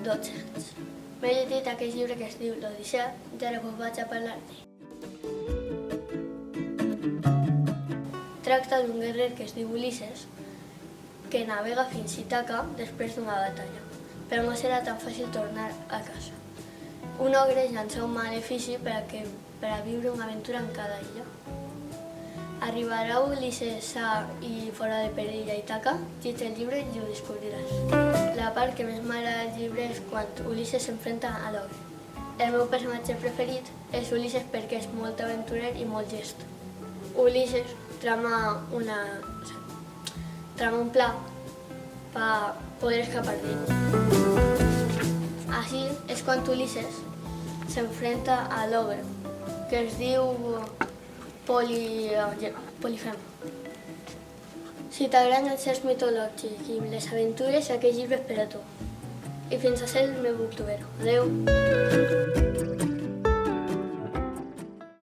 12 anys. M'he llegit aquest llibre que es diu L'Odissea i ara us vaig a parlar d'ell. Tracta d'un guerrer que es diu Ulisses que navega fins a Ítaca després d'una batalla, però no serà tan fàcil tornar a casa. Un ogre llança un malefici per a viure una aventura en cada illa. Arribarà Ulisses sa i fora de perill a Ítaca? Llegeix el llibre i ho descobriràs. La part que més m'agrada del llibre és quan Ulisses s'enfronta a l'ogre. El meu personatge preferit és Ulisses perquè és molt aventurer i molt llest. Ulisses trama un pla per poder escapar d'ell. Així és quan Ulisses s'enfronta a l'ogre, que es diu Polifem. Si t'agraden els certs mitològics i les aventures, aquest llibre és per a tu. I fins a ser el meu booktuber. Adéu!